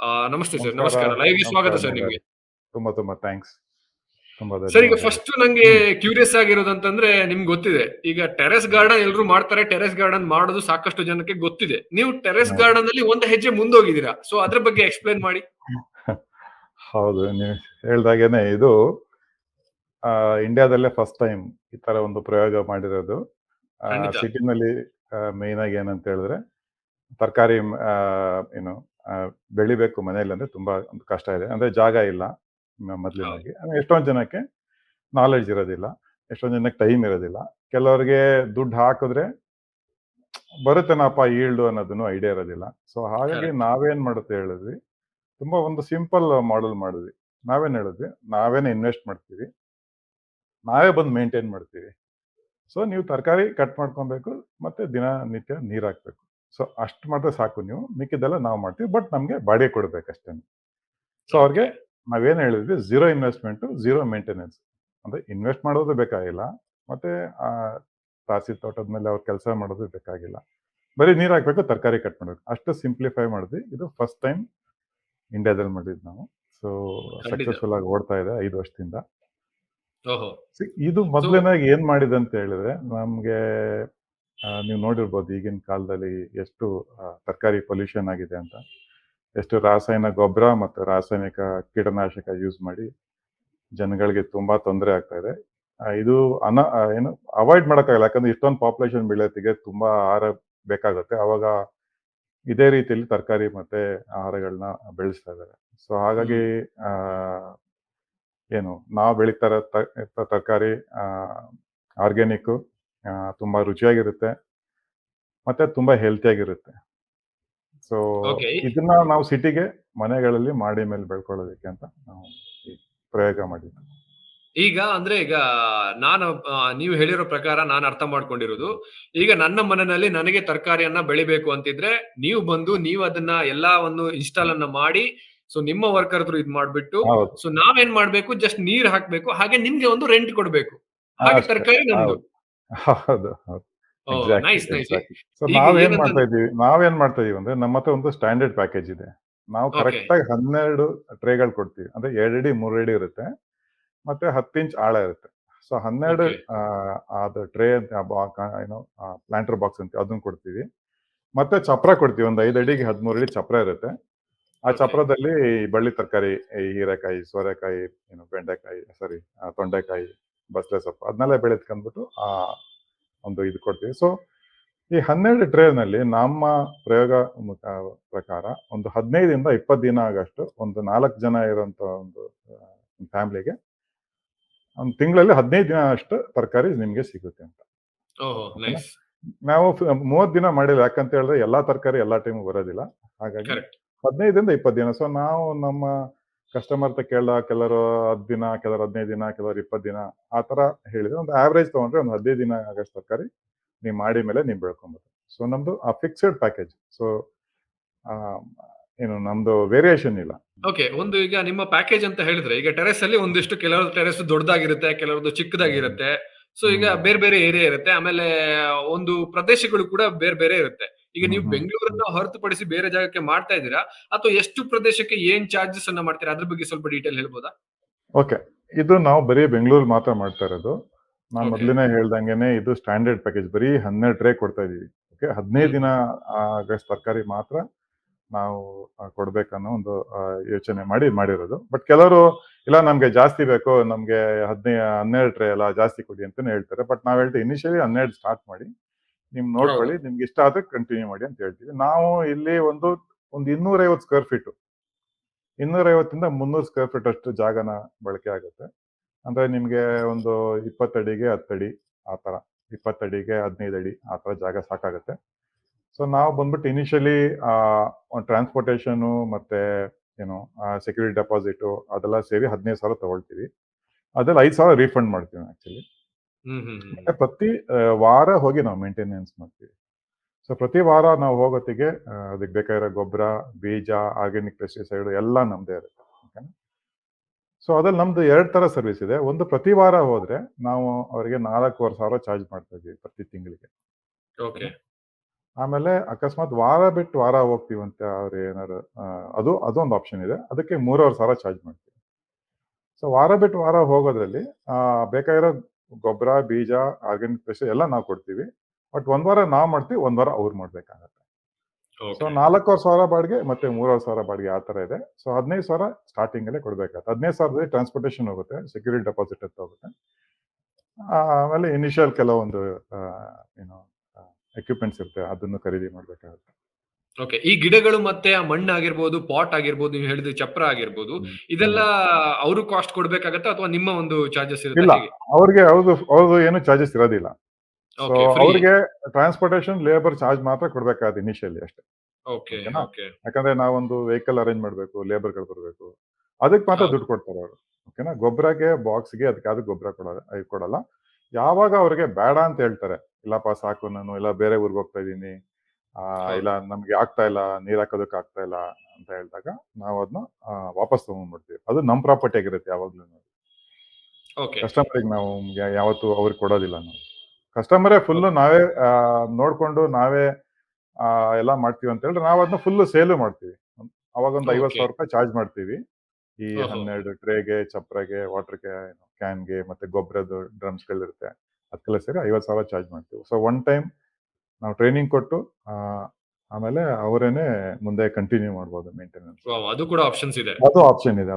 ನಮಸ್ತೆ ಸರ್, ನಮಸ್ಕಾರ. ನಮಸ್ಕಾರ. ಲೈವ್‌ಗೆ ನಮಸ್ಕಾರ ಸ್ವಾಗತ ಸರ್ ನಿಮ್ಗೆ. ಅನಿಲ್. ತುಂಬಾ ಥ್ಯಾಂಕ್ಸ್. ತುಂಬಾ ಸರ್, ಈಗ ಧನ್ಯವಾದಗಳು. ಫಸ್ಟ್ ನಂಗೆ ಕ್ಯೂರಿಯಸ್ ಆಗಿರೋದಂತಂದ್ರೆ ನಿಮ್ಗೆ ಗೊತ್ತಿದೆ. ಈಗ ಟೆರೆಸ್ ಗಾರ್ಡನ್ ಎಲ್ರು ಮಾಡ್ತಾರೆ. ಟೆರೆಸ್ ಗಾರ್ಡನ್ ಮಾಡೋದು ಸಾಕಷ್ಟು ಜನಕ್ಕೆ ಗೊತ್ತಿದೆ. ನೀವು ಟೆರೆಸ್ ಹೌದು. ಗಾರ್ಡನ್ ಅಲ್ಲಿ ಒಂದು ಹೆಜ್ಜೆ ಮುಂದೋಗಿದ್ದೀರಾ. ಸೊ ಅದ್ರ ಬಗ್ಗೆ ಎಕ್ಸ್‌ಪ್ಲೇನ್ ಮಾಡಿ. ಹೌದು, ನೀವು ಹೇಳ್ದಾಗೇನೆ ಇದು ಇಂಡಿಯಾದಲ್ಲೇ ಫಸ್ಟ್ ಟೈಮ್ ಈ ತರ ಒಂದು ಪ್ರಯೋಗ ಮಾಡಿರೋದು. ಖಂಡಿತ. ಸಿಟಿನಲ್ಲಿ ಮೇಯ್ನ್ ಆಗಿ ಏನಂತ ಹೇಳಿದ್ರೆ ತರಕಾರಿ ಏನು ಬೆಳಿಬೇಕು ಮನೆಯಲ್ಲಿ ಅಂದ್ರೆ ತುಂಬಾ ಒಂದು ಕಷ್ಟ ಇದೆ. ಅಂದ್ರೆ ಜಾಗ ಇಲ್ಲ ಹೌದು. ಮೊದಲನೇದಾಗಿ. ಎಷ್ಟೊಂದು ಜನಕ್ಕೆ ನಾಲೆಡ್ಜ್ ಇರೋದಿಲ್ಲ, ಎಷ್ಟೊಂದು ಜನಕ್ಕೆ ಟೈಮ್ ಇರೋದಿಲ್ಲ, ಕೆಲವರಿಗೆ ದುಡ್ಡು ಹಾಕಿದ್ರೆ ಬರುತ್ತೇನಪ್ಪ ಈಲ್ಡು ಅನ್ನೋದನ್ನು ಐಡಿಯಾ ಇರೋದಿಲ್ಲ. ಸೊ ಹಾಗಾಗಿ ಕರೆಕ್ಟ್. ನಾವೇನ್ ಮಾಡುತ್ತೆ ಹೇಳಿದ್ವಿ, ತುಂಬಾ ಒಂದು ಸಿಂಪಲ್ ಮಾಡೆಲ್ ಮಾಡಿದ್ವಿ. ನಾವೇನ್ ಹೇಳಿದ್ವಿ, ನಾವೇನೇ ಇನ್ವೆಸ್ಟ್ ಮಾಡ್ತೀವಿ, ನಾವೇ ಬಂದು ಮೇಂಟೈನ್ ಮಾಡ್ತೀವಿ. ಸೊ ನೀವು ತರಕಾರಿ ಕಟ್ ಮಾಡ್ಕೊಬೇಕು, ಮತ್ತೆ ದಿನನಿತ್ಯ ನೀರು ಹಾಕ್ಬೇಕು. ಸೊ ಅಷ್ಟು ಮಾಡಿದ್ರೆ ಸಾಕು, ನೀವು ಮಿಕ್ಕಿದ್ದೆಲ್ಲ ನಾವು ಮಾಡ್ತೀವಿ, ಬಟ್ ನಮಗೆ ಬಾಡಿಗೆ ಕೊಡ್ಬೇಕಷ್ಟೇ. ಸೊ ಅವ್ರಿಗೆ ಓಕೆ. ನಾವೇನು ಹೇಳಿದ್ವಿ, ಝೀರೋ ಇನ್ವೆಸ್ಟ್ಮೆಂಟು, ಝೀರೋ ಮೇಂಟೆನೆನ್ಸ್. ಅಂದ್ರೆ ಇನ್ವೆಸ್ಟ್ ಮಾಡೋದು ಬೇಕಾಗಿಲ್ಲ, ಮತ್ತೆ ತಾರಸಿ ತೋಟದ ಮೇಲೆ ಅವ್ರು ಕೆಲಸ ಮಾಡೋದು ಬೇಕಾಗಿಲ್ಲ. ಬರೀ ನೀರು ಹಾಕ್ಬೇಕು, ತರಕಾರಿ ಕಟ್ ಮಾಡ್ಬೇಕು, ಅಷ್ಟು ಸಿಂಪ್ಲಿಫೈ ಮಾಡಿದ್ವಿ. ಇದು ಫಸ್ಟ್ ಟೈಮ್ ಇಂಡಿಯಾದಲ್ಲಿ ಮಾಡಿದ್ದು ನಾವು. ಸೊ ಖಂಡಿತ. ಸಕ್ಸಸ್ಫುಲ್ ಆಗಿ ಓಡ್ತಾ ಇದೆ 5 ವರ್ಷದಿಂದ. ಓಹೋ. ಇದು ಸೊ ಮೊದಲನೇದಾಗಿ ಏನ್ ಮಾಡಿದೆ ಅಂತ ಹೇಳಿದ್ರೆ, ನಮ್ಗೆ ನೀವು ನೋಡಿರ್ಬೋದು ಈಗಿನ ಕಾಲದಲ್ಲಿ ಎಷ್ಟು ತರಕಾರಿ ಪೊಲ್ಯೂಷನ್ ಆಗಿದೆ ಅಂತ, ಎಷ್ಟು ರಾಸಾಯನಿಕ ಗೊಬ್ಬರ ಮತ್ತು ರಾಸಾಯನಿಕ ಕೀಟನಾಶಕ ಯೂಸ್ ಮಾಡಿ ಜನಗಳಿಗೆ ತುಂಬಾ ತೊಂದರೆ ಆಗ್ತಾ ಇದೆ. ಇದು ಏನು ಅವಾಯ್ಡ್ ಮಾಡೋಕ್ಕಾಗಲ್ಲ, ಯಾಕಂದ್ರೆ ಇಷ್ಟೊಂದು ಪಾಪ್ಯುಲೇಷನ್ ಬೆಳೆಯೋತ್ತಿಗೆ ತುಂಬಾ ಆಹಾರ ಬೇಕಾಗುತ್ತೆ. ಅವಾಗ ಇದೇ ರೀತಿಯಲ್ಲಿ ತರಕಾರಿ ಮತ್ತೆ ಆಹಾರಗಳನ್ನ ಬೆಳೆಸ್ತಾ ಇದ್ದಾರೆ. ಸೊ ಹಾಗಾಗಿ ಆ ಏನು ನಾವು ಬೆಳೀತಾ ಇರೋ ತರಕಾರಿ ಆರ್ಗ್ಯಾನಿಕ್, ತುಂಬಾ ರುಚಿಯಾಗಿರುತ್ತೆ, ಮತ್ತೆ ತುಂಬಾ ಹೆಲ್ತಿಯಾಗಿರುತ್ತೆ. So okay. ಇದನ್ನ ನಾವು ಸಿಟಿಗೆ ಮನೆಗಳಲ್ಲಿ ಮಾಡಿ ಮೇಲೆ ಬೆಳ್ಕೊಳ್ಳೋದಕ್ಕೆ ಅಂತ ನಾವು ಈ ಪ್ರಯೋಗ ಮಾಡಿದ್ವಿ. ಈಗ ಅಂದ್ರೆ ಈಗ ನಾನು ನೀವು ಹೇಳಿರೋ ಪ್ರಕಾರ ನಾನು ಅರ್ಥ ಮಾಡ್ಕೊಂಡಿರೋದು, ಈಗ ನನ್ನ ಮನೆಯಲ್ಲಿ ನನಗೆ ತರಕಾರಿಯನ್ನ ಬೆಳಿಬೇಕು ಅಂತಿದ್ರೆ, ನೀವು ಅದನ್ನ ಎಲ್ಲವನ್ನು ಇನ್‌ಸ್ಟಾಲ್ ಅನ್ನ ಮಾಡಿ, ಸೊ ನಿಮ್ಮ ವರ್ಕರ್ ಥ್ರೂ ಇದ್ ಮಾಡ್ಬಿಟ್ಟು, ಹೌದು. ಸೊ ನಾವೇನ್ ಮಾಡ್ಬೇಕು, ಜಸ್ಟ್ ನೀರ್ ಹಾಕ್ಬೇಕು. ಹಾಗೆ ನಿಮ್ಗೆ ಒಂದು ರೆಂಟ್ ಕೊಡ್ಬೇಕು. ಹಾಗೆ ಅಷ್ಟೇ. ತರಕಾರಿ ನಮ್ದು. ಹೌದು. ಹೌದು. ಹೌದು. ಓಹ್! Exactly, nice, nice. Exactly. So ಈಗ ನಾವೇನ್ ಮಾಡ್ತಾ ಏನಂತಂದ್ರೆ ಇದೀವಿ, ಅಂದ್ರೆ ನಮ್ಮ ಹತ್ರ ಒಂದು ಸ್ಟ್ಯಾಂಡರ್ಡ್ ಪ್ಯಾಕೇಜ್ ಇದೆ. ನಾವು ಓಕೆ. ಕರೆಕ್ಟಾಗಿ 12 ಟ್ರೇಗಳು ಕೊಡ್ತೀವಿ. ಅಂದ್ರೆ 2 ಅಡಿ 3 ಅಡಿ ಇರುತ್ತೆ, ಮತ್ತೆ 10 ಇಂಚ್ ಆಳ ಇರುತ್ತೆ. So 12 okay. ಅದು ಟ್ರೇ ಏನು ಪ್ಲಾಂಟರ್ ಬಾಕ್ಸ್ ಅಂತ ಅದನ್ನ ಕೊಡ್ತೀವಿ. ಮತ್ತೆ ಚಪ್ರ ಕೊಡ್ತೀವಿ. ಒಂದು 5 ಅಡಿಗೆ 13 ಅಡಿ ಚಪ್ರ ಇರುತ್ತೆ. ಆ ಓಕೆ. ಚಪ್ರದಲ್ಲಿ ಬಳ್ಳಿ ತರಕಾರಿ, ಈ ಹೀರೆಕಾಯಿ, ಸೋರೆಕಾಯಿ, ಬೆಂಡೆಕಾಯಿ, ಸಾರಿ ತೊಂಡೆಕಾಯಿ, ಬಸಳೆ ಸೊಪ್ಪು ಅದನ್ನೆಲ್ಲ ಬೆಳೆದ್ಕೊಂಡ್ಬಿಟ್ಟು ಒಂದು ಇದು ಕೊಡ್ತೀವಿ. ಸೊ ಈ 12 ಟ್ರೇನಲ್ಲಿ ನಮ್ಮ ಪ್ರಯೋಗ ಪ್ರಕಾರ ಒಂದು 15ರಿಂದ 20 ದಿನ ಆಗಷ್ಟು, ಒಂದು 4 ಜನ ಇರೋಂಥ ಒಂದು ಫ್ಯಾಮಿಲಿಗೆ ಒಂದು ತಿಂಗಳಲ್ಲಿ 15 ದಿನ ಅಷ್ಟು ತರಕಾರಿ ನಿಮಗೆ ಸಿಗುತ್ತೆ ಅಂತ. ಓಹೋ! ಓಕೆನಾ? ನೈಸ್. ನಾವು 30 ದಿನ ಮಾಡಿಲ್ಲ, ಯಾಕಂತ ಹೇಳಿದ್ರೆ ಎಲ್ಲಾ ತರಕಾರಿ ಎಲ್ಲಾ ಟೈಮ್ ಬರೋದಿಲ್ಲ. ಹಾಗಾಗಿ ಕರೆಕ್ಟ್. 15ರಿಂದ 20 ದಿನ. ಸೊ ನಾವು ನಮ್ಮ ಕಸ್ಟಮರ್ ಹತ್ರ ಕೇಳಿದಾಗ ಕೆಲವರು 10 ದಿನ, ಕೆಲವರು 15 ದಿನ, ಕೆಲವರು 20 ದಿನ ಆ ತರ ಹೇಳಿದ್ರೆ, ಒಂದು ಆವರೇಜ್ ತಗೊಂಡ್ರೆ ಒಂದು 15 ದಿನ ಆಗಷ್ಟು ತರಕಾರಿ ನೀವು ಮಾಡಿ ಮೇಲೆ ನೀವು ಬೆಳ್ಕೊಬೋದು. ಸೊ ನಮ್ದು ಆ ಫಿಕ್ಸ್ಡ್ ಪ್ಯಾಕೇಜ್. ಸೊ ಏನು ನಮ್ದು ವೇರಿಯೇಷನ್ ಇಲ್ಲ. ಓಕೆ. ಒಂದು ಈಗ ನಿಮ್ಮ ಪ್ಯಾಕೇಜ್ ಅಂತ ಹೇಳಿದ್ರೆ, ಈಗ ಟೆರೆಸ್ ಅಲ್ಲಿ ಒಂದಿಷ್ಟು ಕೆಲವ್ರ ಟೆರೆಸ್ ದೊಡ್ಡದಾಗಿರುತ್ತೆ, ಕೆಲವ್ರದ್ದು ಚಿಕ್ಕದಾಗಿರುತ್ತೆ. ಸೊ ಈಗ ಬೇರೆ ಬೇರೆ ಏರಿಯಾ ಇರುತ್ತೆ. ಆಮೇಲೆ ಒಂದು ಪ್ರದೇಶಗಳು ಕೂಡ ಬೇರೆ ಬೇರೆ ಇರುತ್ತೆ. ಈಗ ನೀವು ಬೆಂಗಳೂರನ್ನ ಹೊರತುಪಡಿಸಿ ಬೇರೆ ಜಾಗಕ್ಕೆ ಮಾಡ್ತಾ ಇದ್ದೀರಾ, ಅಥವಾ ಎಷ್ಟು ಪ್ರದೇಶಕ್ಕೆ ಏನ್ ಚಾರ್ಜಸ್ ಅನ್ನ ಮಾಡ್ತೀರಾ? ಅದ್ರ ಬಗ್ಗೆ ಸ್ವಲ್ಪ ಡೀಟೇಲ್ ಹೇಳ್ಬೋದಾ? ಓಕೆ. ಇದು ನಾವು ಬರೀ ಬೆಂಗಳೂರು ಮಾತ್ರ ಮಾಡ್ತಾ ಇರೋದು. ನಾನು ಓಕೆ. ಮೊದಲನೇ ಹೇಳ್ದಂಗೆನೆ ಇದು ಸ್ಟ್ಯಾಂಡರ್ಡ್ ಪ್ಯಾಕೇಜ್. ಬರೀ 12 ಟ್ರೇ ಕೊಡ್ತಾ ಇದೀವಿ. ಓಕೆ. 15 ದಿನ ಆಗಷ್ಟು ತರಕಾರಿ ಮಾತ್ರ ನಾವು ಕೊಡ್ಬೇಕನ್ನೋ ಒಂದು ಯೋಚನೆ ಮಾಡಿರೋದು. ಬಟ್ ಕೆಲವರು ಇಲ್ಲ ನಮ್ಗೆ ಜಾಸ್ತಿ ಬೇಕು, ನಮ್ಗೆ 12 ಟ್ರೇ ಎಲ್ಲ ಜಾಸ್ತಿ ಕೊಡಿ ಅಂತಾನೆ ಹೇಳ್ತಾರೆ. ಬಟ್ ನಾವ್ ಹೇಳ್ತೀವಿ ಇನಿಷಿಯಲಿ 12 ಸ್ಟಾರ್ಟ್ ಮಾಡಿ, ನಿಮ್ ನೋಡ್ಕೊಳ್ಳಿ, ನಿಮ್ಗೆ ಇಷ್ಟ ಆದ್ರೆ ಕಂಟಿನ್ಯೂ ಮಾಡಿ ಅಂತ ಹೇಳ್ತೀವಿ. ನಾವು ಇಲ್ಲಿ ಒಂದು 250 ಸ್ಕ್ವೇರ್ ಫೀಟ್, 250ಇಂದ 300 ಸ್ಕ್ವೇರ್ ಫೀಟ್ ಅಷ್ಟು ಜಾಗನ ಬಳಕೆ ಆಗುತ್ತೆ. ಅಂದ್ರೆ ನಿಮ್ಗೆ ಒಂದು 20 ಅಡಿಗೆ 10 ಅಡಿ ಆ ತರ, 20 ಅಡಿಗೆ 15 ಅಡಿ ಆ ತರ ಜಾಗ ಸಾಕಾಗುತ್ತೆ. ಸೊ ನಾವು ಬಂದ್ಬಿಟ್ಟು ಇನಿಷಿಯಲಿ ಟ್ರಾನ್ಸ್ಪೋರ್ಟೇಷನ್ ಮತ್ತೆ ಸೆಕ್ಯೂರಿಟಿ ಡೆಪಾಸಿಟ್ ಅದೆಲ್ಲ ಸೇರಿ 15,000 ತಗೊಳ್ತೀವಿ. ಅದ್ರಲ್ಲಿ 5,000 ರೀಫಂಡ್ ಮಾಡ್ತೀವಿ ಆಕ್ಚುಲಿ. ಮತ್ತೆ ಪ್ರತಿ ವಾರ ಹೋಗಿ ನಾವು ಮೇಂಟೆನೆನ್ಸ್ ಮಾಡ್ತೀವಿ. ಸೊ ಪ್ರತಿ ವಾರ ನಾವು ಹೋಗೋತ್ತಿಗೆ ಅದಕ್ಕೆ ಬೇಕಾಗಿರೋ ಗೊಬ್ಬರ, ಬೀಜ, ಆರ್ಗ್ಯಾನಿಕ್ ಪೆಸ್ಟಿಸೈಡ್ ಎಲ್ಲ ನಮ್ದೇ ಇರುತ್ತೆ. ಓಕೆನಾ? ಸೊ ಅದ್ರಲ್ಲಿ ನಮ್ದು 2 ತರ ಸರ್ವಿಸ್ ಇದೆ. ಒಂದು, ಪ್ರತಿ ವಾರ ಹೋದ್ರೆ ನಾವು ಅವರಿಗೆ 4,500 ಚಾರ್ಜ್ ಮಾಡ್ತಾ ಇದೀವಿ ಪ್ರತಿ ತಿಂಗಳಿಗೆ. ಓಕೆ. ಆಮೇಲೆ ಅಕಸ್ಮಾತ್ ವಾರ ಬಿಟ್ಟು ವಾರ ಹೋಗ್ತೀವಂತೆ ಅವ್ರು ಏನಾರು ಅದೊಂದು ಆಪ್ಷನ್ ಇದೆ. ಅದಕ್ಕೆ 3,500 ಚಾರ್ಜ್ ಮಾಡ್ತೀವಿ. ಸೊ ವಾರ ಬಿಟ್ಟು ವಾರ ಹೋಗೋದ್ರಲ್ಲಿ ಬೇಕಾಗಿರೋ ಗೊಬ್ಬರ, ಬೀಜ, ಆರ್ಗ್ಯಾನಿಕ್ ಪೆಸ್ಟ್ ಎಲ್ಲ ನಾವು ಕೊಡ್ತೀವಿ. ಬಟ್ ಒಂದ್ ವಾರ ನಾವು ಮಾಡ್ತೀವಿ, ಒಂದ್ ವಾರ ಅವ್ರು ಮಾಡ್ಬೇಕಾಗತ್ತೆ. ಸೊ ಓಕೆ 4,500 ಬಾಡಿಗೆ ಮತ್ತೆ 3,500 ಬಾಡಿಗೆ ಆ ತರ ಇದೆ. ಸೊ 15,000 ಸ್ಟಾರ್ಟಿಂಗ್ ಅಲ್ಲೇ ಕೊಡ್ಬೇಕಾಗುತ್ತೆ. 15,000 ಟ್ರಾನ್ಸ್ಪೋರ್ಟೇಷನ್ ಹೋಗುತ್ತೆ, ಸೆಕ್ಯೂರಿಟಿ ಡೆಪಾಸಿಟ್ ಅಂತ ಹೋಗುತ್ತೆ. ಆಮೇಲೆ ಇನಿಷಿಯಲ್ ಕೆಲವೊಂದು ಏನು ಎಕ್ವಿಪ್ಮೆಂಟ್ಸ್ ಇರುತ್ತೆ, ಅದನ್ನು ಖರೀದಿ ಮಾಡ್ಬೇಕಾಗುತ್ತೆ. ಓಕೆ. ಈ ಗಿಡಗಳು ಮತ್ತೆ ಆ ಮಣ್ಣು ಆಗಿರ್ಬೋದು, ಪಾಟ್ ಆಗಿರ್ಬೋದು, ನೀವು ಹೇಳಿದ ಚಪ್ರ ಆಗಿರ್ಬೋದು, ಇದೆಲ್ಲ ಅವರು ಕಾಸ್ಟ್ ಕೊಡ್ಬೇಕಾಗತ್ತಾ ಅಥವಾ ನಿಮ್ಮ ಒಂದು ಚಾರ್ಜಸ್ ಇರುತ್ತಾ ಇಲ್ಲ, ಹೇಗೆ? ಅವ್ರದ್ದು ಏನು ಚಾರ್ಜಸ್ ಇರೋದಿಲ್ಲ. So okay. ಫ್ರೀ. ಅವ್ರಿಗೆ ಟ್ರಾನ್ಸ್ಪೋರ್ಟೇಷನ್, ಲೇಬರ್ ಚಾರ್ಜ್ ಮಾತ್ರ ಕೊಡ್ಬೇಕಾಗುತ್ತೆ ಇನಿಷಿಯಲಿ ಅಷ್ಟೇ. ಓಕೆ. ಓಕೆನಾ? ಓಕೆ. ಯಾಕಂದ್ರೆ ನಾವೊಂದು ವೆಹಿಕಲ್ ಅರೇಂಜ್ ಮಾಡಬೇಕು, ಲೇಬರ್ಗಳು ಬರಬೇಕು, ಅದಕ್ಕೆ ಮಾತ್ರ ಹೌದು. ದುಡ್ಡು ಕೊಡ್ತಾರೆ ಅವರು. ಓಕೆನಾ? ಗೊಬ್ಬರಕ್ಕೆ, ಬಾಕ್ಸ್ಗೆ ಅದಕ್ಕೆ ಗೊಬ್ಬರ ಕೊಡಲ್ಲ. ಯಾವಾಗ ಅವ್ರಿಗೆ ಬೇಡ ಅಂತ ಹೇಳ್ತಾರೆ, ಇಲ್ಲಪ್ಪ ಸಾಕು, ನಾನು ಇಲ್ಲ ಬೇರೆ ಊರಿಗೆ ಹೋಗ್ತಾ ಇದ್ದೀನಿ, ಹೌದು. ಇಲ್ಲ ನಮ್ಗೆ ಆಗ್ತಾ ಇಲ್ಲ, ನೀರ್ ಹಾಕೋದಕ್ಕೆ ಆಗ್ತಾ ಇಲ್ಲ ಅಂತ ಹೇಳಿದಾಗ ನಾವು ಅದನ್ನ ವಾಪಸ್ ತಗೊಂಡ್ಬಿಡ್ತೀವಿ. ಅದು ನಮ್ ಪ್ರಾಪರ್ಟಿ ಆಗಿರುತ್ತೆ ಯಾವಾಗ್ಲೂ. ಓಕೆ. ಕಸ್ಟಮರಿಗೆ ನಾವು ಯಾವತ್ತು ಅವ್ರಿಗೆ ಕೊಡೋದಿಲ್ಲ ನಾವು. ಕಸ್ಟಮರೇ ಫುಲ್ ನಾವೇ ನೋಡ್ಕೊಂಡು ನಾವೇ ಎಲ್ಲ ಮಾಡ್ತೀವಿ ಅಂತ ಹೇಳಿದ್ರೆ ನಾವು ಅದನ್ನ ಫುಲ್ ಸೇಲು ಮಾಡ್ತೀವಿ. ಅವಾಗ ಒಂದು ಓಕೆ. 50,000 ಚಾರ್ಜ್ ಮಾಡ್ತೀವಿ. ಈ ಓಹೋ! 12 ಟ್ರೇಗೆ, ಚಪ್ರಗೆ, ವಾಟರ್ಗೆ, ಕ್ಯಾನ್ಗೆ, ಮತ್ತೆ ಗೊಬ್ಬರದ್ದು ಡ್ರಮ್ಸ್ಗಳಿರುತ್ತೆ, ಅದಕ್ಕೆಲ್ಲ ಸೇರಿ 50,000 ಚಾರ್ಜ್ ಮಾಡ್ತೀವಿ. ಸೊ ಒನ್ ಟೈಮ್ ನಾವು ಟ್ರೈನಿಂಗ್ ಕೊಟ್ಟು ಆಮೇಲೆ ಅವರೇನೆ ಮುಂದೆ ಕಂಟಿನ್ಯೂ ಮಾಡ್ಬೋದು ಮೇಂಟೆನೆನ್ಸ್. ವಾವ್! ಅದು ಕೂಡ ಆಪ್ಷನ್ಸ್ ಇದೆ. ಅದು ಆಪ್ಷನ್ ಇದೆ.